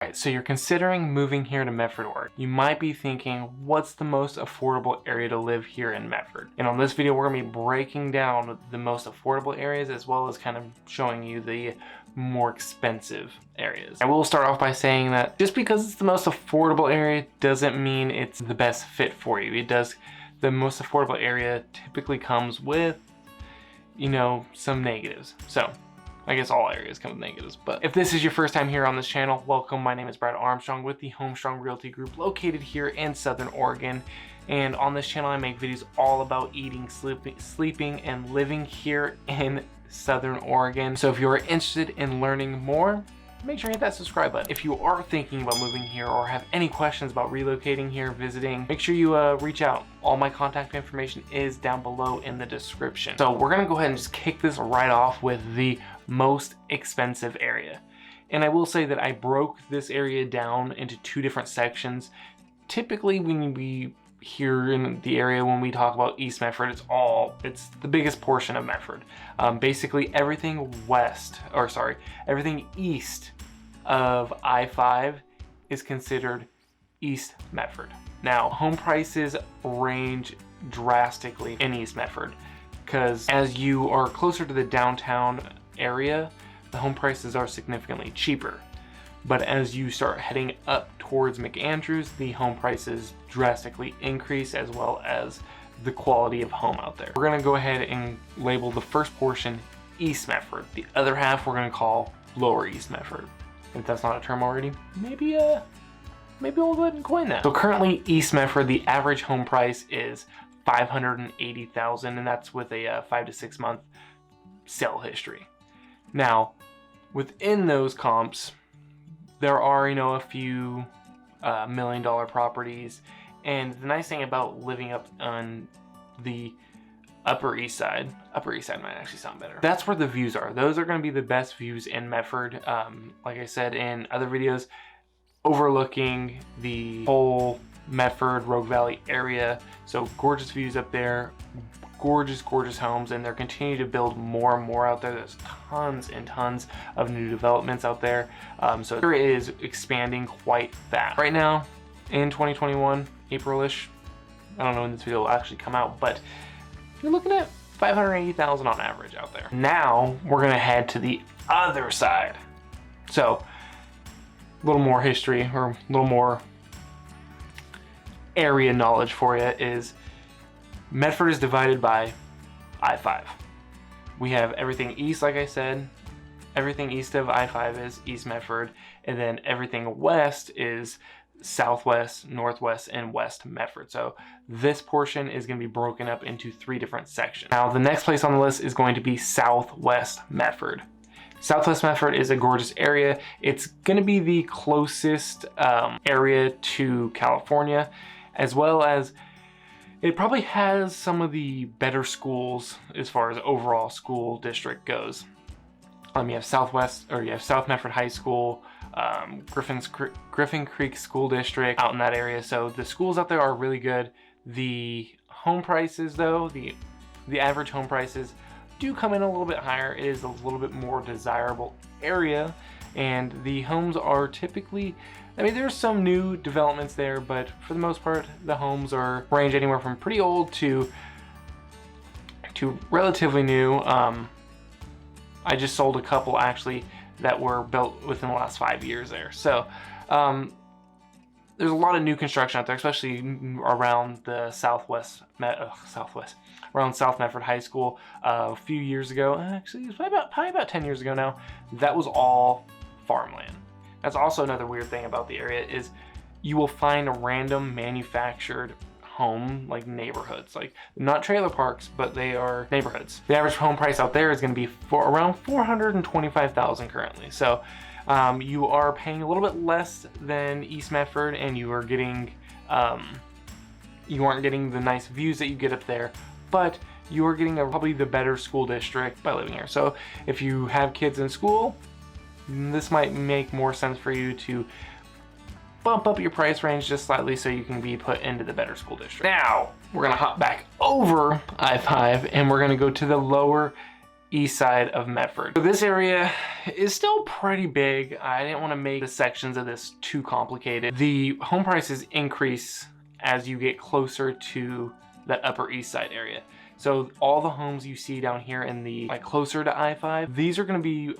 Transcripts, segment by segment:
Alright, so you're considering moving here to Medford, Oregon. You might be thinking, what's the most affordable area to live here in Medford? And on this video, we're going to be breaking down the most affordable areas as well as kind of showing you the more expensive areas. I will start off by saying that just because it's the most affordable area doesn't mean it's the best fit for you. The most affordable area typically comes with, some negatives. So I guess all areas come with negatives, but if this is your first time here on this channel, welcome. My name is Armstrong with the Armstrong Realty Group located here in Southern Oregon. And on this channel, I make videos all about eating, sleeping, and living here in Southern Oregon. So if you're interested in learning more, make sure you hit that subscribe button. If you are thinking about moving here or have any questions about relocating here, visiting, make sure you reach out. All my contact information is down below in the description. So we're gonna go ahead and just kick this right off with the most expensive area. And I will say that I broke this area down into two different sections. Typically when we here in the area, when we talk about East Medford, it's the biggest portion of Medford. Basically everything everything east of I-5 is considered East Medford. Now, home prices range drastically in East Medford because as you are closer to the downtown area, the home prices are significantly cheaper. But as you start heading up towards McAndrews, the home prices drastically increase, as well as the quality of home out there. We're gonna go ahead and label the first portion East Medford. The other half we're gonna call Lower East Medford. If that's not a term already, maybe we'll go ahead and coin that. So currently East Medford, the average home price is $580,000, and that's with a 5 to 6 month sale history. Now, within those comps, there are, a few $1 million properties. And the nice thing about living up on the Upper East Side might actually sound better. That's where the views are. Those are going to be the best views in Medford. Like I said in other videos, overlooking the whole Medford, Rogue Valley area. So gorgeous views up there. Gorgeous homes, and they're continuing to build more and more out there. There's tons and tons of new developments out there. So it is expanding quite fast. Right now, in 2021, April-ish, I don't know when this video will actually come out, but you're looking at $580,000 on average out there. Now, we're gonna head to the other side. So, a little more history, or a little more area knowledge for you is Medford is divided by I-5. We have everything east, like I said, everything east of I-5 is East Medford, and then everything west is Southwest, Northwest, and West Medford. So this portion is going to be broken up into 3 different sections. Now, the next place on the list is going to be Southwest Medford. Southwest Medford is a gorgeous area. It's going to be the closest area to California, as well as it probably has some of the better schools as far as overall school district goes. You have South Medford High School, Griffin Creek School District out in that area. So the schools out there are really good. The home prices though, the average home prices do come in a little bit higher. It is a little bit more desirable area, and the homes are typically, there's some new developments there, but for the most part, the homes range anywhere from pretty old to relatively new. I just sold a couple actually that were built within the last 5 years there. So there's a lot of new construction out there, especially around the around South Medford High School. A few years ago, actually, it's probably about 10 years ago now, that was all farmland. That's also another weird thing about the area is you will find random manufactured home neighborhoods, not trailer parks, but they are neighborhoods. The average home price out there is going to be for around $425,000 currently. So you are paying a little bit less than East Medford, and you are getting you aren't getting the nice views that you get up there, but you are getting probably the better school district by living here. So if you have kids in school, this might make more sense for you to bump up your price range just slightly so you can be put into the better school district. Now, we're gonna hop back over I-5 and we're gonna go to the Lower east side of Medford. So this area is still pretty big. I didn't want to make the sections of this too complicated. The home prices increase as you get closer to the upper east side area. So all the homes you see down here in the like closer to I-5, these are going to be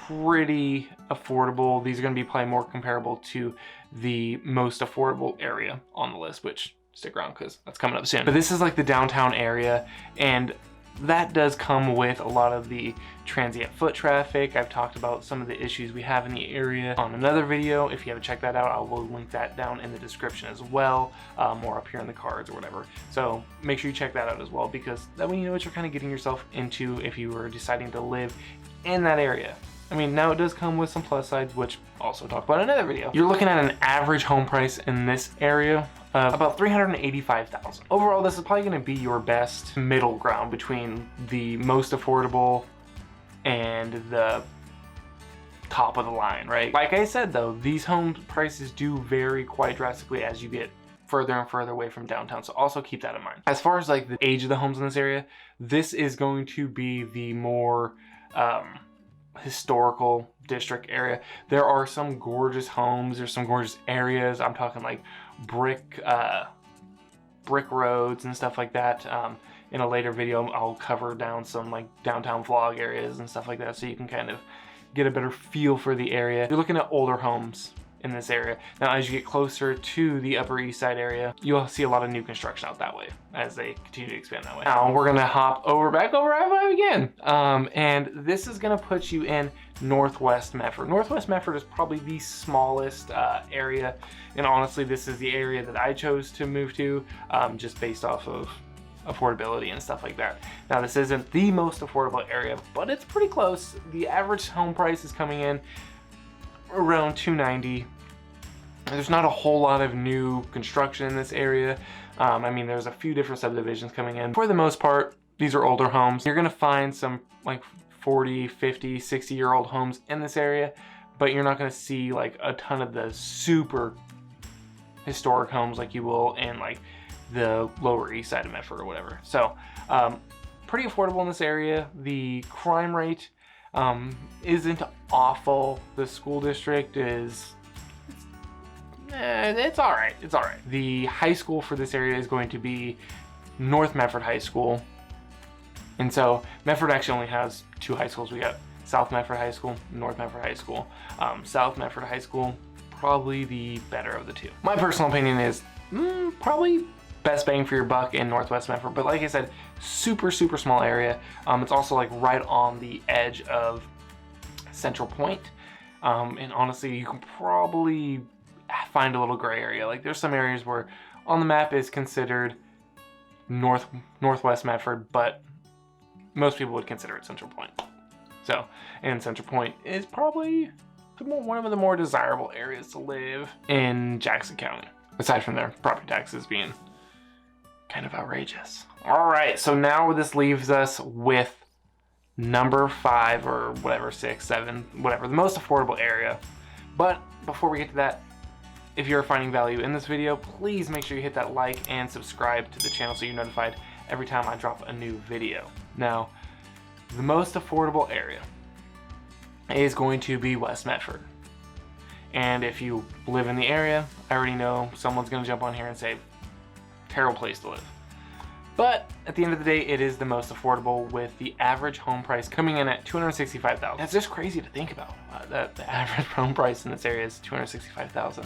pretty affordable. These are going to be probably more comparable to the most affordable area on the list, which stick around because that's coming up soon. But this is like the downtown area, and that does come with a lot of the transient foot traffic. I've talked about some of the issues we have in the area on another video. If you haven't checked that out, I will link that down in the description as well, or up here in the cards or whatever. So make sure you check that out as well, because that way you know what you're kind of getting yourself into if you were deciding to live in that area. I mean, now it does come with some plus sides, which I'll also talk about in another video. You're looking at an average home price in this area of about $385,000. Overall, this is probably going to be your best middle ground between the most affordable and the top of the line, right? Like I said though, these home prices do vary quite drastically as you get further and further away from downtown, so also keep that in mind. As far as like the age of the homes in this area, this is going to be the more historical district area. There are some gorgeous homes, there's some gorgeous areas. I'm talking like brick roads and stuff like that. In a later video, I'll cover down some like downtown vlog areas and stuff like that, so you can kind of get a better feel for the area. You're looking at older homes in this area. Now, as you get closer to the Upper East Side area, you'll see a lot of new construction out that way as they continue to expand that way. Now, we're gonna hop back over I-5 again. And this is gonna put you in Northwest Medford. Northwest Medford is probably the smallest area. And honestly, this is the area that I chose to move to, just based off of affordability and stuff like that. Now, this isn't the most affordable area, but it's pretty close. The average home price is coming in around $290,000. There's not a whole lot of new construction in this area. I mean, there's a few different subdivisions coming in. For the most part, these are older homes. You're gonna find some like 40, 50, 60-year-old homes in this area, but you're not gonna see like a ton of the super historic homes like you will in like the Lower East Side of Medford or whatever. So pretty affordable in this area. The crime rate isn't awful. The school district is, it's all right. It's all right. The high school for this area is going to be North Medford High School. And so Medford actually only has two high schools. We got South Medford High School, North Medford High School. South Medford High School, probably the better of the two. My personal opinion is probably best bang for your buck in Northwest Medford. But like I said, super, super small area. It's also like right on the edge of Central Point. And honestly, you can probably find a little gray area. Like there's some areas where on the map is considered Northwest Medford, but most people would consider it Central Point. So, and Central Point is probably one of the more desirable areas to live in Jackson County, aside from their property taxes being kind of outrageous. All right, so now this leaves us with number 5 or whatever, 6, 7, whatever, the most affordable area. But before we get to that, if you're finding value in this video, please make sure you hit that like and subscribe to the channel so you're notified every time I drop a new video. Now, the most affordable area is going to be West Medford. And if you live in the area, I already know someone's gonna jump on here and say, terrible place to live. But at the end of the day, it is the most affordable, with the average home price coming in at $265,000. That's just crazy to think about. That the average home price in this area is $265,000.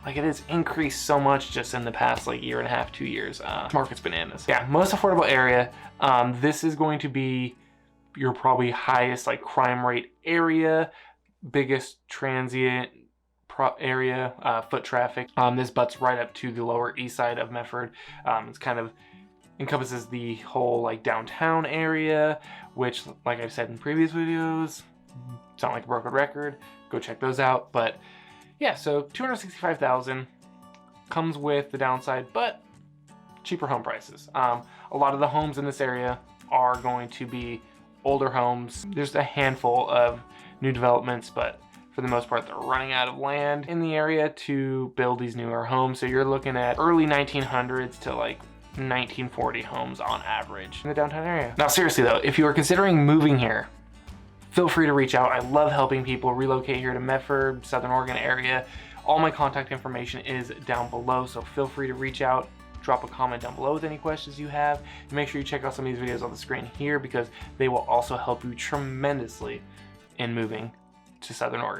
Like, it has increased so much just in the past like year and a half, 2 years. Market's bananas. Yeah, most affordable area. This is going to be your probably highest like crime rate area, biggest transient area, foot traffic. This butts right up to the Lower East Side of Medford. It's kind of encompasses the whole like downtown area, which, like I've said in previous videos, sound like a broken record. Go check those out. But yeah, so $265,000 comes with the downside, but cheaper home prices. A lot of the homes in this area are going to be older homes. There's a handful of new developments, but for the most part, they're running out of land in the area to build these newer homes. So you're looking at early 1900s to like 1940 homes on average in the downtown area. Now seriously though, if you are considering moving here, feel free to reach out. I love helping people relocate here to Medford, Southern Oregon area. All my contact information is down below, so feel free to reach out, drop a comment down below with any questions you have, and make sure you check out some of these videos on the screen here because they will also help you tremendously in moving to Southern Oregon.